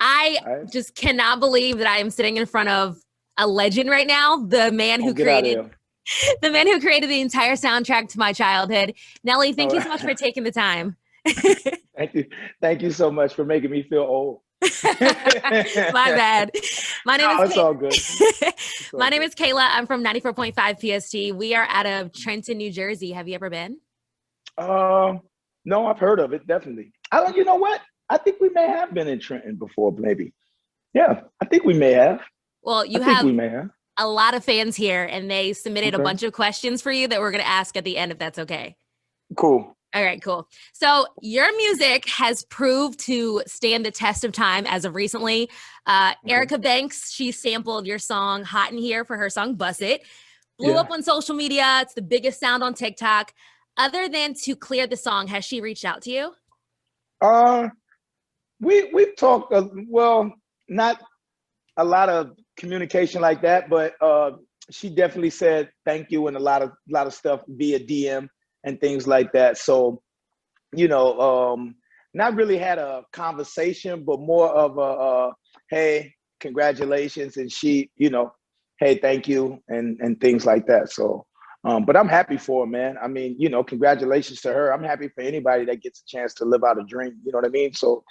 I All right. just cannot believe that I am sitting in front of a legend right now, the man Oh, who get out of created here. the man who created the entire soundtrack to my childhood. Nelly, thank All you so much for right. taking the time. Thank you. Thank you so much for making me feel old. My bad. My name is No, it's all good. It's all My name good. is Kayla. I'm from 94.5 PST. We are out of Trenton, New Jersey. Have you ever been? Um, no, I've heard of it, definitely. I don't, you know what? I think we may have been in Trenton before, maybe. Yeah, I think we may have. Well, I you think have we may have. a lot of fans here, and they submitted a Okay, bunch of questions for you that we're going to ask at the end, if that's okay. cool. All right, cool. So your music has proved to stand the test of time as of recently. Okay. Erica Banks, she sampled your song Hot in Here for her song Bust It. Blew Yeah. up on social media. It's the biggest sound on TikTok. Other than to clear the song, has she reached out to you? Uh, we've talked, well, not a lot of communication like that, but she definitely said thank you and a lot of stuff via DM and things like that. So, you know, not really had a conversation, but more of a hey, congratulations, and she, hey, thank you, and things like that. So, but I'm happy for her, man. I mean, congratulations to her. I'm happy for anybody that gets a chance to live out a dream. You know what I mean? So,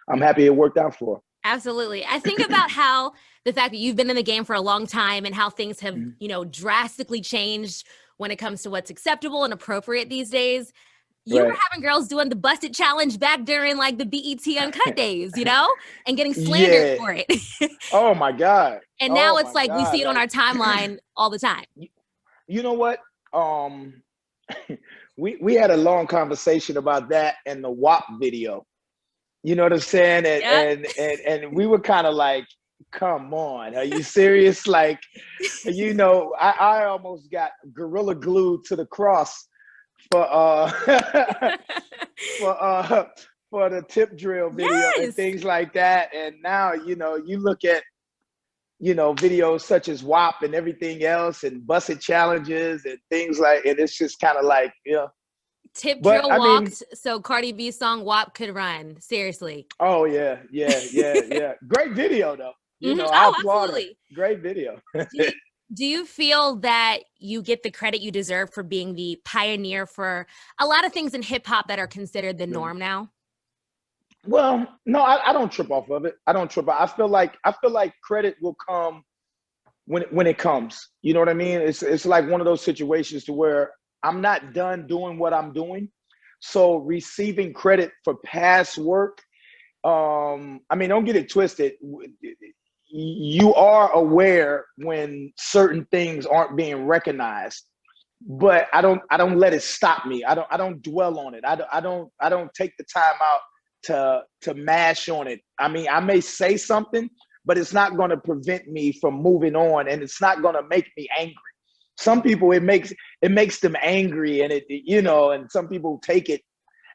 I'm happy it worked out for Absolutely. I think about how the fact that you've been in the game for a long time and how things have, her. drastically changed when it comes to what's acceptable and appropriate these days. You were Right. having girls doing the busted challenge back during like the BET Uncut days, and getting slandered Yeah. for it. Oh my God. And now Oh it's my like we God. see it on Like, our timeline all the time. you know what? Um, we had a long conversation about that and the WAP video. You know what I'm saying? And Yeah. and we were kind of like, come on, are you serious? Like, I almost got gorilla glued to the cross for for uh for the tip drill video and Yes. things like that. And now, you look at videos such as WAP and everything else and busted challenges and things like, and it's just kind of like, yeah. Tip But drill I mean, walked so Cardi B's song WAP could run. Seriously. oh yeah, yeah, yeah, yeah. Great video though. I Oh, applaud her. absolutely. Great video. Do you, do you feel that you get the credit you deserve for being the pioneer for a lot of things in hip hop that are considered the Yeah. norm now? Well, no, I don't trip off of it. I don't trip. I feel like credit will come when it comes. You know what I mean? It's like one of those situations to where I'm not done doing what I'm doing. So receiving credit for past work, I mean, don't get it twisted. You are aware when certain things aren't being recognized, but I don't let it stop me. I don't dwell on it. I don't take the time out to mash on it. I mean, I may say something, but it's not going to prevent me from moving on, and it's not going to make me angry. Some people it makes them angry, and and some people take it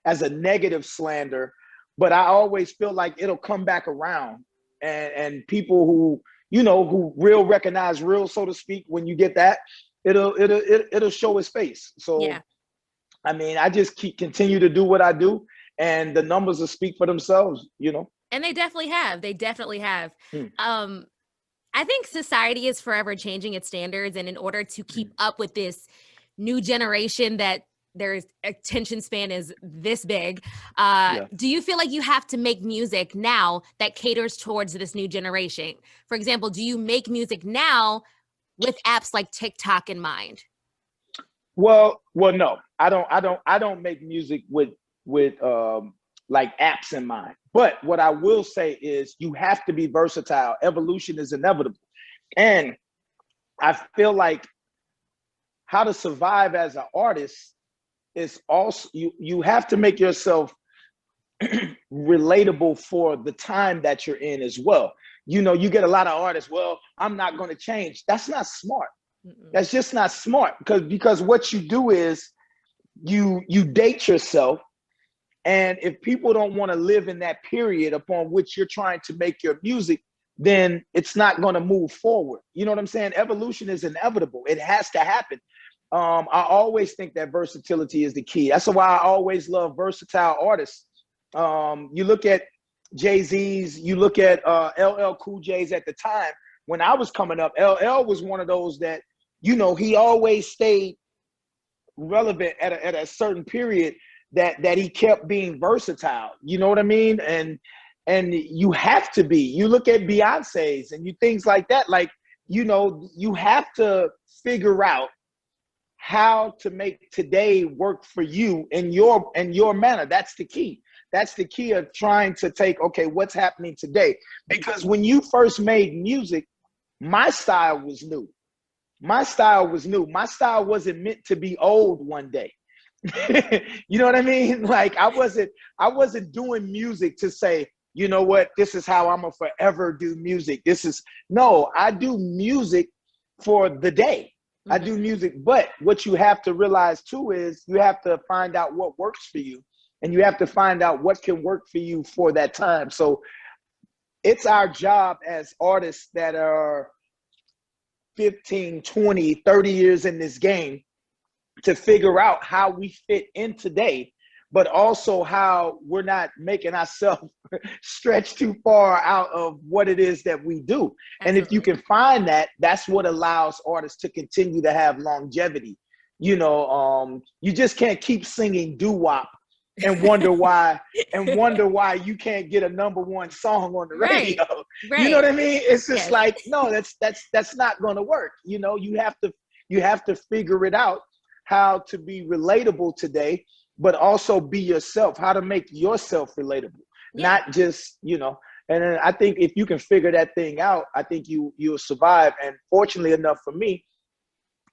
as a negative slander, but I always feel like it'll come back around, and people who real recognize real, so to speak, when you get that, it'll show its face. Yeah. So I mean, I just continue to do what I do, and the numbers will speak for themselves. And they definitely have. They definitely have. Hmm. Um, I think society is forever changing its standards. And in order to keep up with this new generation that their attention span is this big, Yeah. do you feel like you have to make music now that caters towards this new generation? For example, do you make music now with apps like TikTok in mind? Well, no, I don't make music with like apps in mind. But what I will say is you have to be versatile. Evolution is inevitable, and I feel like how to survive as an artist is also you have to make yourself relatable for the time that you're in as well. You get a lot of artists, well, I'm not going to change. That's not smart. Mm-mm. That's just not smart, because what you do is you date yourself, and if people don't want to live in that period upon which you're trying to make your music, then it's not going to move forward. You know what I'm saying? Evolution is inevitable. It has to happen. I always think that versatility is the key. That's why I always love versatile artists. You look at Jay-Z's, you look at LL Cool J's at the time. When I was coming up, LL was one of those that, you know, he always stayed relevant at a certain period, that he kept being versatile. You know what I mean? And you have to be. You look at Beyonce's and you things like that. Like, you know, you have to figure out how to make today work for you in your manner. That's the key. That's the key of trying to take, okay, what's happening today? Because when you first made music, my style was new. My style was new. My style wasn't meant to be old one day. You know what I mean? Like, I wasn't doing music to say, you know what, this is how I'm gonna forever do music. No, I do music for the day. I do music, but what you have to realize too is you have to find out what works for you, and you have to find out what can work for you for that time. So it's our job as artists that are 15, 20, 30 years in this game to figure out how we fit in today, but also how we're not making ourselves stretch too far out of what it is that we do. Absolutely. And if you can find that, that's what allows artists to continue to have longevity. You know, you just can't keep singing doo-wop and wonder why you can't get a #1 song on the radio. Right. You know what I mean? It's just like, no, that's not going to work. You know, you have to figure it out, how to be relatable today, but also be yourself, how to make yourself relatable, not just, you know. And then I think if you can figure that thing out, I think you'll survive. And fortunately enough for me,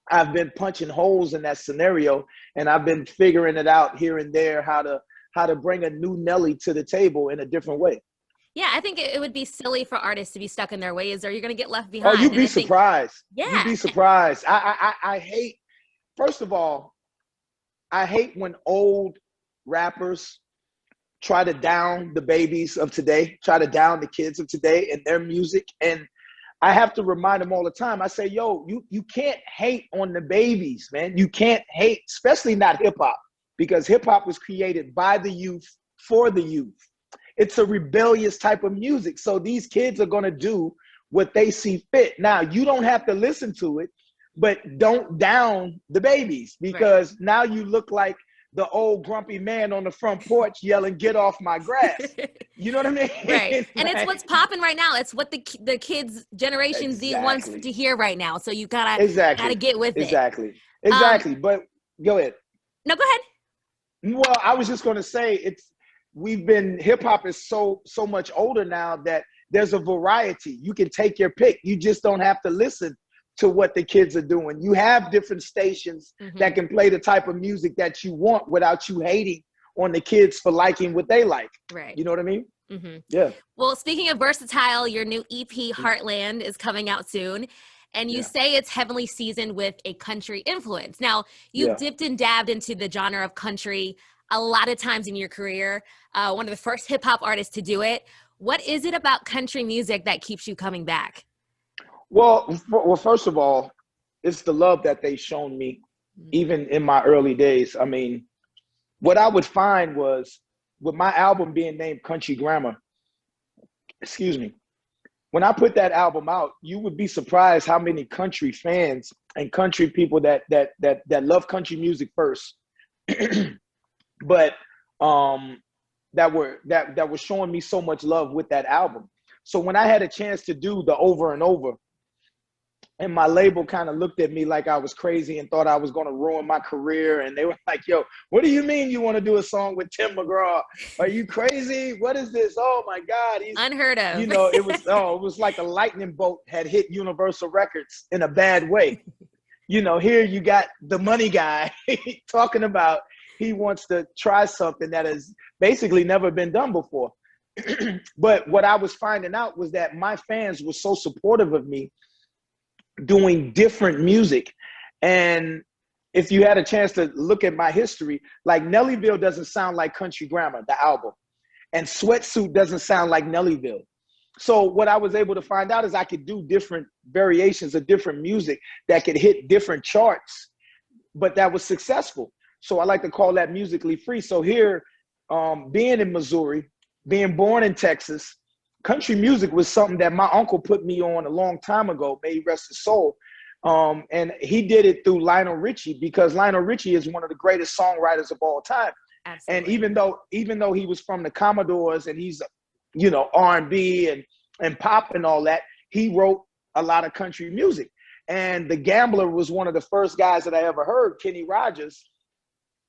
I've been punching holes in that scenario, and I've been figuring it out here and there, how to bring a new Nelly to the table in a different way. Yeah, I think it would be silly for artists to be stuck in their ways, or you're going to get left behind. Oh, you'd be surprised. Yeah. You'd be surprised. I hate, first of all, I hate when old rappers try to down the babies of today, try to down the kids of today and their music. And I have to remind them all the time. I say, yo, you can't hate on the babies, man. You can't hate, especially not hip hop, because hip hop was created by the youth for the youth. It's a rebellious type of music. So these kids are going to do what they see fit. Now, you don't have to listen to it, but don't down the babies, because now you look like the old grumpy man on the front porch yelling, "Get off my grass." You know what I mean? Right. And it's what's popping right now. It's what the kids, Generation Z wants to hear right now. So you gotta get with it. Exactly. But go ahead. No, go ahead. Well, I was just gonna say hip hop is so much older now that there's a variety. You can take your pick. You just don't have to listen to what the kids are doing. You have different stations that can play the type of music that you want without you hating on the kids for liking what they like. Right. You know what I mean? Yeah. Well, speaking of versatile, your new EP Heartland is coming out soon, and you say it's heavily seasoned with a country influence. Now, you've dipped and dabbed into the genre of country a lot of times in your career. One of the first hip hop artists to do it. What is it about country music that keeps you coming back? Well, first of all, it's the love that they've shown me, even in my early days. I mean, what I would find was, with my album being named Country Grammar, when I put that album out, you would be surprised how many country fans and country people that love country music first, but that were showing me so much love with that album. So when I had a chance to do the Over and Over, and my label kind of looked at me like I was crazy and thought I was going to ruin my career. And they were like, yo, what do you mean you want to do a song with Tim McGraw? Are you crazy? What is this? Oh my God. He's unheard of. You know, it was like a lightning bolt had hit Universal Records in a bad way. You know, here you got the money guy talking about he wants to try something that has basically never been done before. But what I was finding out was that my fans were so supportive of me doing different music. And if you had a chance to look at my history, like Nellyville doesn't sound like Country Grammar, the album, and Sweatsuit doesn't sound like Nellyville. So what I was able to find out is I could do different variations of different music that could hit different charts, but that was successful. So I like to call that musically free. So here, being in Missouri, being born in Texas, country music was something that my uncle put me on a long time ago, may he rest his soul. And he did it through Lionel Richie, because Lionel Richie is one of the greatest songwriters of all time. Absolutely. And even though he was from the Commodores and he's, you know, R&B and pop and all that, he wrote a lot of country music. And The Gambler was one of the first guys that I ever heard, Kenny Rogers,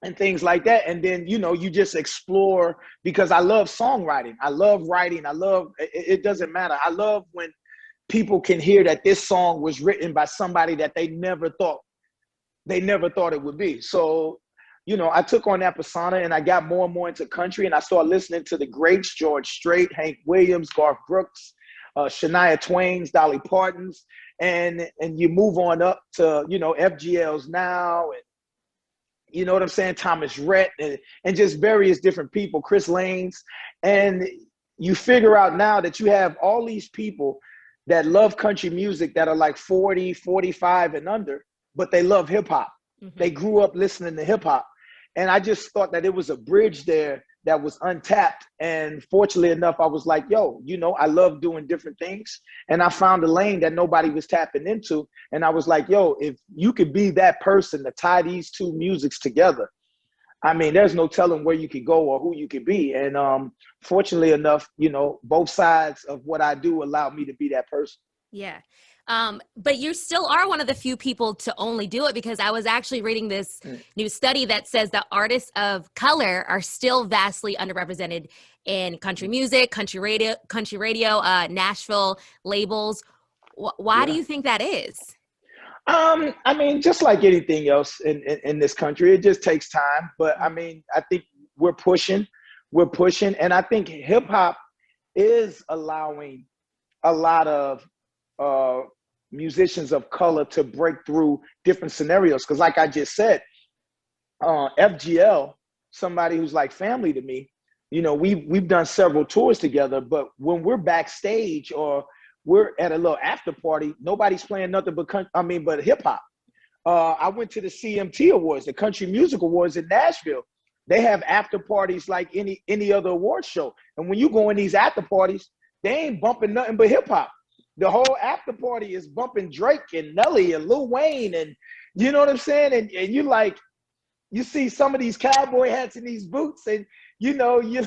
and things like that. And then, you know, you just explore, because I love songwriting. I love writing. It doesn't matter. I love when people can hear that this song was written by somebody that they never thought it would be. So, you know, I took on that persona and I got more and more into country, and I started listening to the greats, George Strait, Hank Williams, Garth Brooks, Shania Twain's, Dolly Parton's, and you move on up to, you know, FGL's Now, and you know what I'm saying, Thomas Rhett, and just various different people, Chris Lanes. And you figure out now that you have all these people that love country music that are like 40, 45 and under, but they love hip hop. Mm-hmm. They grew up listening to hip hop. And I just thought that it was a bridge there that was untapped. And fortunately enough, I was like, yo, you know, I love doing different things. And I found a lane that nobody was tapping into. And I was like, yo, if you could be that person to tie these two musics together, I mean, there's no telling where you could go or who you could be. And fortunately enough, you know, both sides of what I do allow me to be that person. Yeah. But you still are one of the few people to only do it, because I was actually reading this new study that says that artists of color are still vastly underrepresented in country music, country radio, Nashville labels. Why do you think that is? I mean, just like anything else in this country, it just takes time. But I mean, I think we're pushing. And I think hip hop is allowing a lot of musicians of color to break through different scenarios. Because like I just said, FGL, somebody who's like family to me, you know, we've done several tours together, but when we're backstage or we're at a little after party, nobody's playing nothing but hip hop. I went to the CMT Awards, the Country Music Awards in Nashville. They have after parties like any other award show. And when you go in these after parties, they ain't bumping nothing but hip hop. The whole after party is bumping Drake and Nelly and Lil Wayne, and you know what I'm saying? And you like, you see some of these cowboy hats and these boots, and you know, you're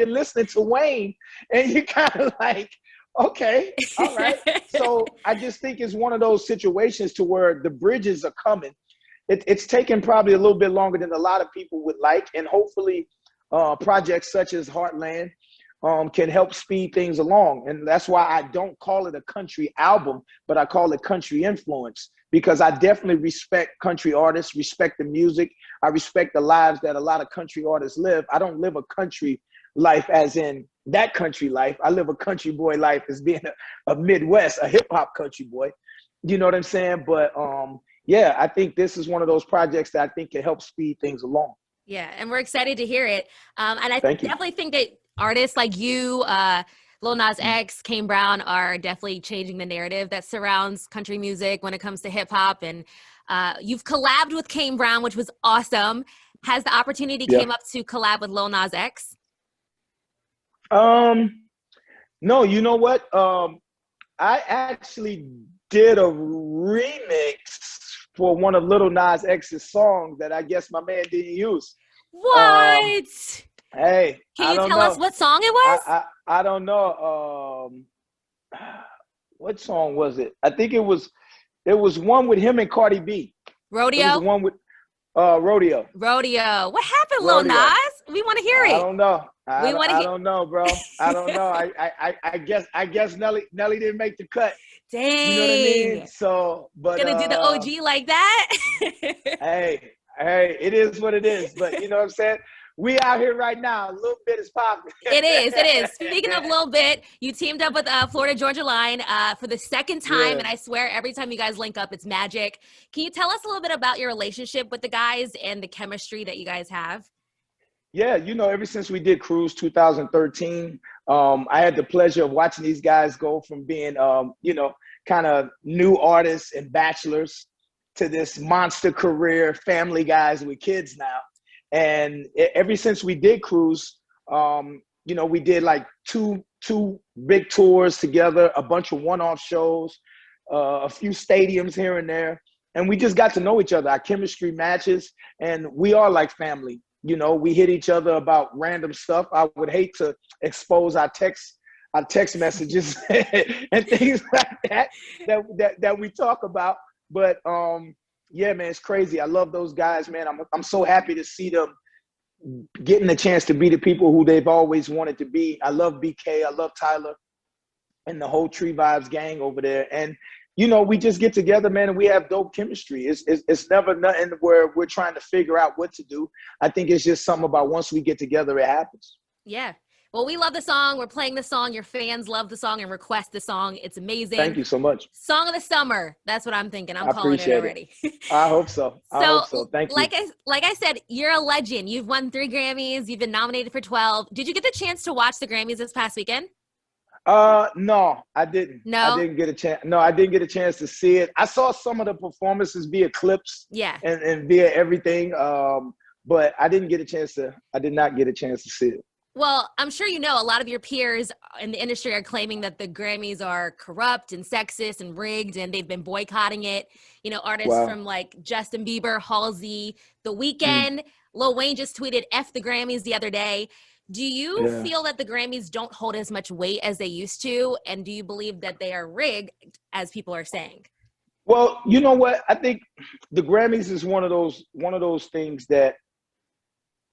listening to Wayne, and you kind of like, okay, all right. So I just think it's one of those situations to where the bridges are coming. It's taken probably a little bit longer than a lot of people would like, and hopefully projects such as Heartland can help speed things along. And that's why I don't call it a country album, but I call it country influence, because I definitely respect country artists, respect the music. I respect the lives that a lot of country artists live. I don't live a country life as in that country life. I live a country boy life as being a Midwest, a hip hop country boy. You know what I'm saying? But yeah, I think this is one of those projects that I think can help speed things along. Yeah, and we're excited to hear it. And I definitely think that artists like you, Lil Nas X, Kane Brown are definitely changing the narrative that surrounds country music when it comes to hip hop. And you've collabed with Kane Brown, which was awesome. Has the opportunity came up to collab with Lil Nas X? No, you know what? I actually did a remix for one of Lil Nas X's songs that I guess my man didn't use. What? Hey, can you tell us what song it was? I don't know. What song was it? I think it was one with him and Cardi B. Rodeo? It was the one with Rodeo. Rodeo. What happened, Lil Nas? We want to hear it. I don't know. I don't know, bro. I don't know. I guess Nelly didn't make the cut. Dang. You know what I mean? So, but gonna do the OG like that? hey, it is what it is. But you know what I'm saying? We out here right now. A little bit is popping. It is. Speaking of a little bit, you teamed up with Florida Georgia Line for the second time, and I swear every time you guys link up, it's magic. Can you tell us a little bit about your relationship with the guys and the chemistry that you guys have? Yeah, you know, ever since we did Cruise 2013, I had the pleasure of watching these guys go from being, you know, kind of new artists and bachelors to this monster career, family guys with kids now. And ever since we did Cruise, you know, we did like two big tours together, a bunch of one-off shows, a few stadiums here and there. And we just got to know each other. Our chemistry matches, and we are like family. You know, we hit each other about random stuff. I would hate to expose our text messages and things like that we talk about. But yeah, man, it's crazy. I love those guys, man. I'm so happy to see them getting the chance to be the people who they've always wanted to be. I love BK, I love Tyler, and the whole Tree Vibes gang over there. And you know, we just get together, man, and we have dope chemistry. It's never nothing where we're trying to figure out what to do. I think it's just something about once we get together, it happens. Yeah. Well, we love the song. We're playing the song. Your fans love the song and request the song. It's amazing. Thank you so much. Song of the summer. That's what I'm thinking. I'm calling it already. I hope so. I hope so. Thank you. Like I said, you're a legend. You've won 3 Grammys. You've been nominated for 12. Did you get the chance to watch the Grammys this past weekend? No, I didn't. No? I didn't get a chance. No, I didn't get a chance to see it. I saw some of the performances via clips. Yeah. And via everything. But I did not get a chance to see it. Well, I'm sure you know a lot of your peers in the industry are claiming that the Grammys are corrupt and sexist and rigged, and they've been boycotting it. You know, artists from like Justin Bieber, Halsey, The Weeknd, Lil Wayne just tweeted F the Grammys the other day. Do you feel that the Grammys don't hold as much weight as they used to? And do you believe that they are rigged, as people are saying? Well, you know what? I think the Grammys is one of those things that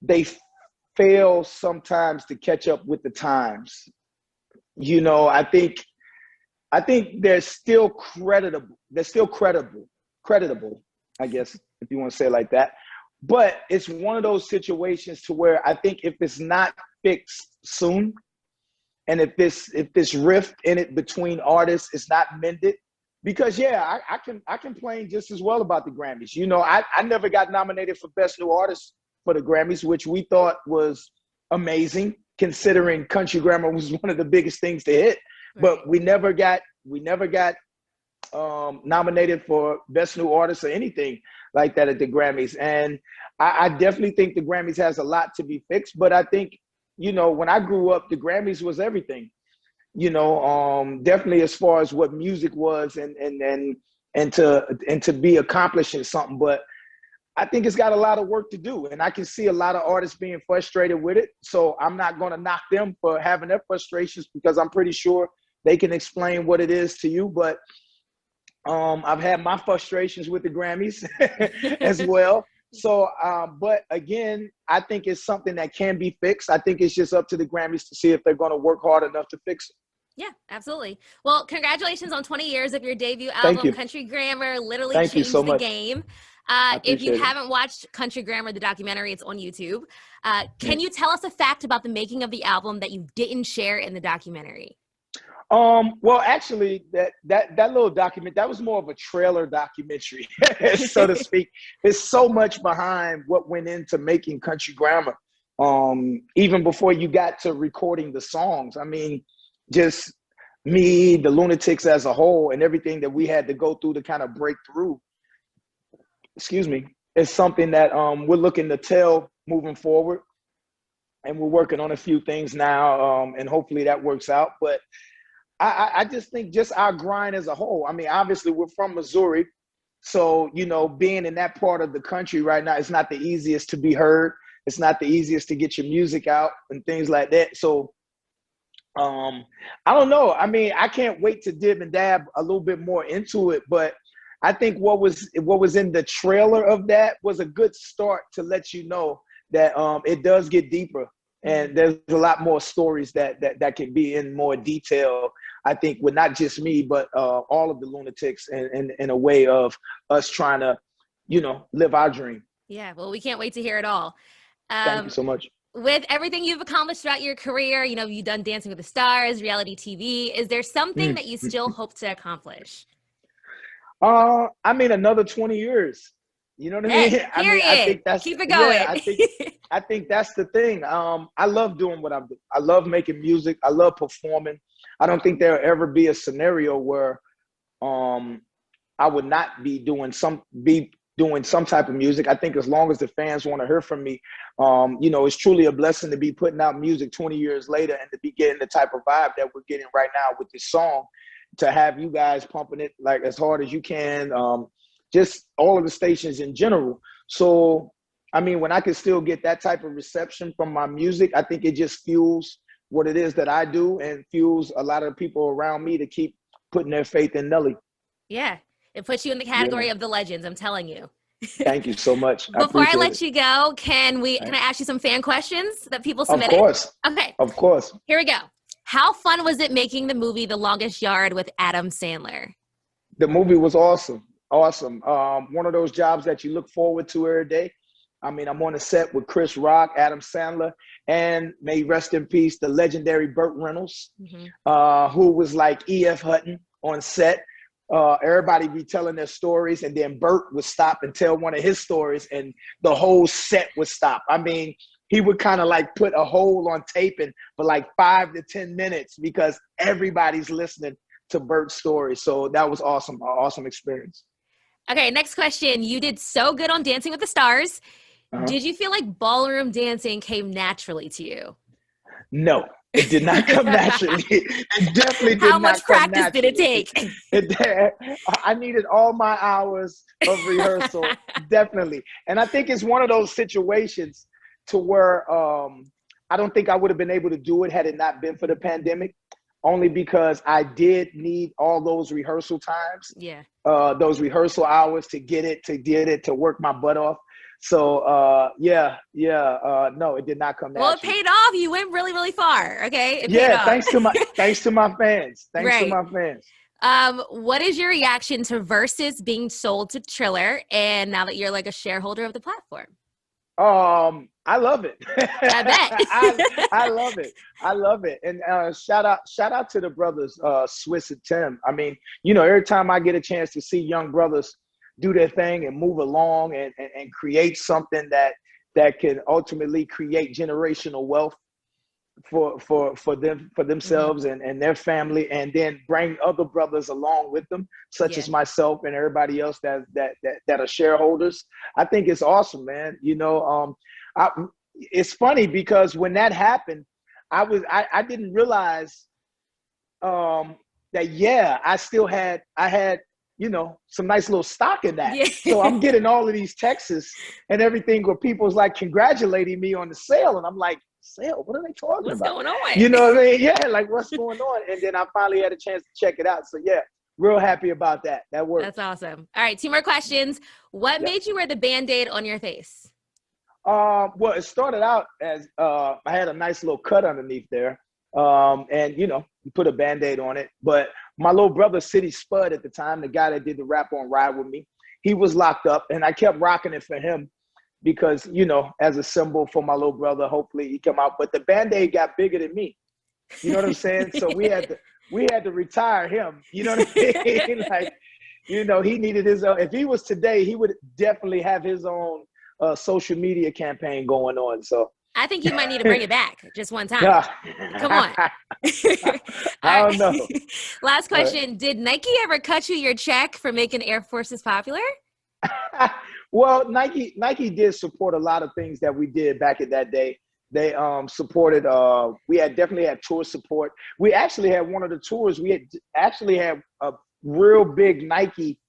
they fail sometimes to catch up with the times. You know, I think they're still creditable. They're still creditable, I guess, if you want to say it like that. But it's one of those situations to where I think if it's not fixed soon, and if this rift in it between artists is not mended, because I can complain just as well about the Grammys. You know, I never got nominated for Best New Artist for the Grammys, which we thought was amazing, considering Country Grammar was one of the biggest things to hit. Right. But we never got nominated for Best New Artist or anything like that at the Grammys. And I definitely think the Grammys has a lot to be fixed. But I think, you know, when I grew up, the Grammys was everything. You know, definitely as far as what music was and to be accomplishing something. But I think it's got a lot of work to do, and I can see a lot of artists being frustrated with it. So I'm not going to knock them for having their frustrations, because I'm pretty sure they can explain what it is to you. But I've had my frustrations with the Grammys as well. So, but again, I think it's something that can be fixed. I think it's just up to the Grammys to see if they're going to work hard enough to fix it. Yeah, absolutely. Well, congratulations on 20 years of your debut album, Country Grammar. Literally changed the game. If you haven't watched Country Grammar, the documentary, it's on YouTube. Can you tell us a fact about the making of the album that you didn't share in the documentary? Well, actually, that little document, that was more of a trailer documentary, so to speak. There's so much behind what went into making Country Grammar, even before you got to recording the songs. I mean, just me, the Lunatics as a whole, and everything that we had to go through to kind of break through, is something that we're looking to tell moving forward. And we're working on a few things now, and hopefully that works out. But I just think just our grind as a whole. I mean, obviously we're from Missouri, so, you know, being in that part of the country right now, it's not the easiest to be heard. It's not the easiest to get your music out and things like that. So I don't know. I mean, I can't wait to dib and dab a little bit more into it, but I think what was in the trailer of that was a good start to let you know that it does get deeper, and there's a lot more stories that can be in more detail, I think, with not just me, but all of the Lunatics, and in a way of us trying to, you know, live our dream. Yeah, well, we can't wait to hear it all. Thank you so much. With everything you've accomplished throughout your career, you know, you've done Dancing with the Stars, reality TV. Is there something that you still hope to accomplish? I mean, another 20 years. You know what I mean? Period. I think that's, keep it going. Yeah, I think that's the thing. I love doing what I'm doing. I love making music. I love performing. I don't think there'll ever be a scenario where I would not be doing some type of music. I think as long as the fans want to hear from me, you know, it's truly a blessing to be putting out music 20 years later and to be getting the type of vibe that we're getting right now with this song, to have you guys pumping it like as hard as you can, just all of the stations in general. So, I mean, when I can still get that type of reception from my music, I think it just fuels what it is that I do and fuels a lot of people around me to keep putting their faith in Nelly. Yeah, it puts you in the category of the legends, I'm telling you. Thank you so much. Before I let you go, can I ask you some fan questions that people submitted? Of course. Okay. Of course. Here we go. How fun was it making the movie The Longest Yard with Adam Sandler? The movie was awesome. Awesome. One of those jobs that you look forward to every day. I mean, I'm on the set with Chris Rock, Adam Sandler, and may rest in peace, the legendary Burt Reynolds, who was like E.F. Hutton on set. Everybody be telling their stories, and then Burt would stop and tell one of his stories, and the whole set would stop. I mean, he would kind of like put a hold on taping for like 5 to 10 minutes because everybody's listening to Burt's story. So that was awesome, an awesome experience. Okay, next question. You did so good on Dancing with the Stars. Did you feel like ballroom dancing came naturally to you? No, it did not come naturally. It definitely did not come naturally. How much practice did it take? I needed all my hours of rehearsal, definitely. And I think it's one of those situations to where I don't think I would have been able to do it had it not been for the pandemic, only because I did need all those rehearsal times, those rehearsal hours to get it, to work my butt off. So, no, it did not come naturally. Well, it paid off. You went really, really far. Okay. It paid off. Thanks to my fans. Thanks to my fans. What is your reaction to Versus being sold to Triller, and now that you're like a shareholder of the platform? I love it. I bet. I love it. I love it. And shout out to the brothers, Swiss and Tim. I mean, you know, every time I get a chance to see young brothers do their thing and move along and create something that can ultimately create generational wealth for themselves and their family, and then bring other brothers along with them, such as myself and everybody else that are shareholders. I think it's awesome, man. You know, it's funny because when that happened, I didn't realize that I had you know, some nice little stock in that. So I'm getting all of these texts and everything where people's like congratulating me on the sale. And I'm like, sale? What are they talking about? What's going on? You know what I mean? Yeah, like what's going on? And then I finally had a chance to check it out. So yeah, real happy about that. That worked. That's awesome. All right, 2 more questions. What made you wear the BandAid on your face? Well, it started out as I had a nice little cut underneath there. And you know, you put a BandAid on it. But my little brother, City Spud at the time, the guy that did the rap on Ride With Me, he was locked up, and I kept rocking it for him because, you know, as a symbol for my little brother, hopefully he come out. But the BandAid got bigger than me. You know what I'm saying? So we had to retire him. You know what I mean? Like, you know, he needed his own. If he was today, he would definitely have his own social media campaign going on. So I think you might need to bring it back just one time. Come on. I don't know. Last question. Did Nike ever cut you your check for making Air Forces popular? Well, Nike did support a lot of things that we did back in that day. They supported, we definitely had tour support. We actually had one of the tours, we had actually had a real big Nike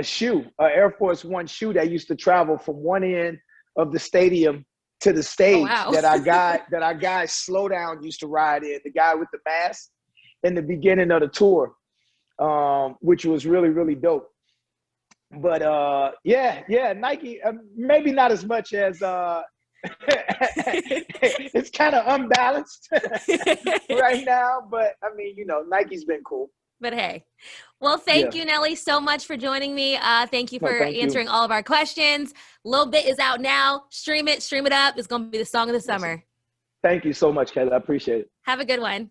shoe, Air Force One shoe that used to travel from one end of the stadium to the stage. that our guy Slow Down used to ride in, the guy with the mask in the beginning of the tour, which was really, really dope. But Nike, maybe not as much as it's kind of unbalanced right now, but I mean, you know, Nike's been cool. But hey, well, thank you, Nelly, so much for joining me. Thank you for answering all of our questions. Lil Bit is out now. Stream it up. It's going to be the song of the summer. Thank you so much, Kelly. I appreciate it. Have a good one.